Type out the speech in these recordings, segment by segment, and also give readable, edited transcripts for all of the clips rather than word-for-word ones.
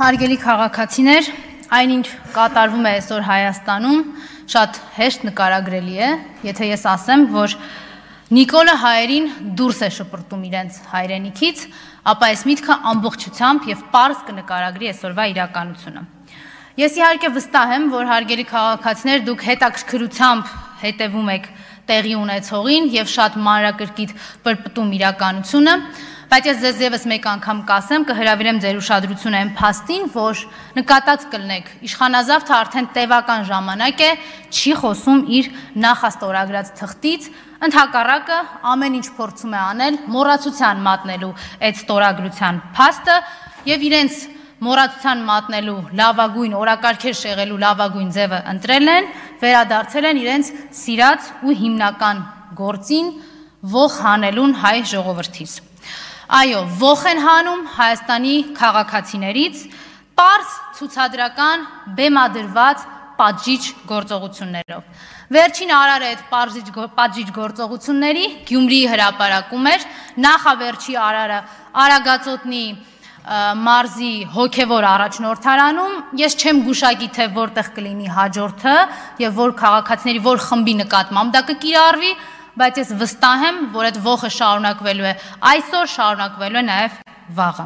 Հարգելի քաղաքացիներ, այնինչ կատարվում է այսօր Հայաստանում, շատ հեշտ նկարագրելի է, եթե ես ասեմ, որ Նիկոլը հայերին դուրս է շպրտում իրենց հայրենիքից, ապա այս միտքը ամբողջությամբ եւ պարզ կնկարագրի այսօրվա իրականությունը։ Ես իհարկե վստահ եմ, որ հարգելի քաղաքացիներ, դուք հետաքրքրությամբ հետևում եք տեղի ունեցողին եւ շատ մանրակրկիտ պրպտում իրականությունը, բայց ես ձեզ եւս մեկ անգամ կասեմ, կհրավիրեմ ձեր ուշադրությունը այն փաստին, որ նկատած կլնեք, իշխանազավթը արդեն տևական ժամանակ է չի խոսում իր նախաստորագրած թղթից, ընդհակառակը ամեն ինչ փորձում է անել մոռացության մատնելու այդ ստորագրության փաստը եւ իրենց մոռացության մատնելու լավագույն օրակարգեր շեղելու լավագույն ձևը ընտրել են, վերադարձել են իրենց սիրած ու հիմնական գործին ողջ հանելուն հայ ժողովրդից։ Այո, ողջ են հանում Հայաստանի քաղաքացիներից պարզ ցուցադրական բեմադրված պատժիչ գործողություններով։ Վերջին արարը այդ պատժիչ գործողությունների Գյումրիի հրապարակում էր, նախավերջի արարը Արագածոտնի մարզի հոգևոր առաջնորդարանում, ես չեմ գուշակի, թե որտեղ կլինի հաջորդը եւ որ քաղաքացիների որ խմբի նկատմամբ դա կկիրառվի, բայց ես վստահ եմ, որ այդ ողը շարունակվելու է այսօր, շարունակվելու է նաեւ վաղը։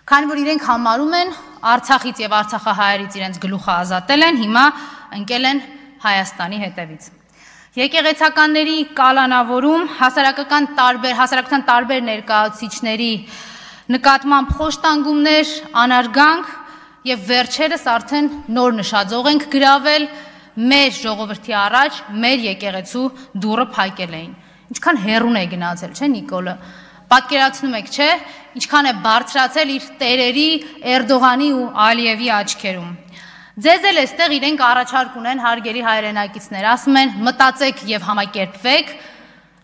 Քանի որ իրենք համարում են Արցախից եւ արցախահայերից իրենց գլուխը ազատել են, հիմա ընկել են Հայաստանի հետևից։ Եկեղեցականների կալանավորում, հասարակության տարբեր ներկայացուցիչների նկատմամբ խոշտանգումներ, անարգանք եւ վերջերս արդեն նոր նշաձող ենք գրավել մեր ժողովրդի առաջ, մեր եկեղեցու դուռը փակել էին։ Ինչքան հեռուն է գնացել, չէ՞ Նիկոլը։ Պատկերացնում եք, չէ՞, ինչքան է բարձրացել իր տերերի Էրդողանի ու Ալիևի աչքերում։ Ձեզ էլ էստեղ իրենք առաջարկ ունեն հարգելի հայրենակիցներ, ասում են մտածեք եւ համակերպվեք,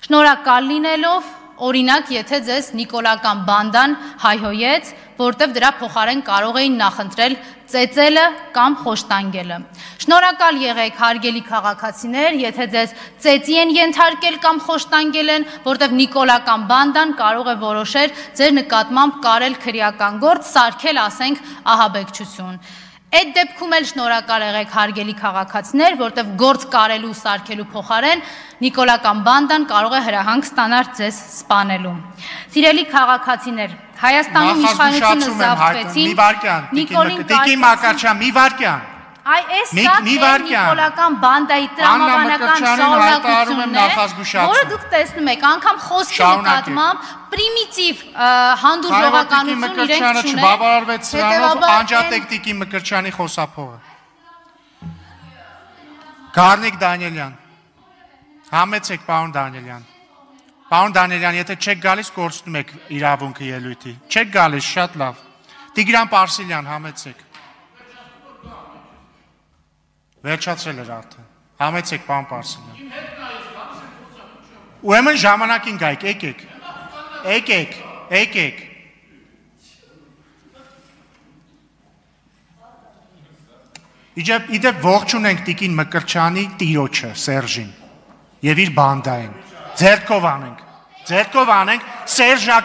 շնորհակալ լինելով, օրինակ, եթե ձեզ նիկոլական բանդան հայհոյեց, որտեվ դրա փոխարեն կարող էին նախընտրել ծեծելը կամ խոշտանգելը։ Շնորհակալ եղեք հարգելի քաղաքացիներ, եթե ձեզ ծեծի են ենթարկել կամ խոշտանգել են, որտեվ նիկոլական բանդան կարող է որոշել ձեր նկատմամբ կարել քրեական գործ, սարքել, ասենք, ահաբեկչություն։ Այդ դեպքում էլ շնորհակալ եղեք հարգելի քաղաքացիներ, որտեվ գործ կարելու ու սարքելու փոխարեն նիկոլական բանդան կարող է հրահանգ ստանալ ձեզ սպանելու։ Սիրելի քաղաքացիներ, Հայաստանում իշխանությունը զավթվեցին, Տիկին Մակարչյան, մի վարքյան։ Այ այս սա նիկոլական բանդայի տրամաբանական շարունակությունն է, որը դուք տեսնում եք, անգամ խոսքի նկատմամբ պրիմիտիվ հանդուրժողականություն իրենք չունեն, չբավարարվեց սրանով, անջատեք Տիկին Մկրտչյանի խոսափողը։ Գառնիկ Դանիելյան, համեցեք պարոն Դանիելյան։ Պարոն Դանիելյան, եթե չեք գալիս, կորցնում եք իրավունքը ելույթի։ Չեք գալիս, շատ լավ։ Տիգրան Պարսիլյան, համեցեք։ Վերջացրել էր արդեն։ Համեցեք, պարոն Պարսիլյան։ Ուրեմն ժամանակին գայք, եկեք։ Իդեպ ողջուն ենք Տիկին Մկրտչյանի տիրոջը, Սերժին, եւ իր բանդային։ Ձեռքով անենք, Սերժ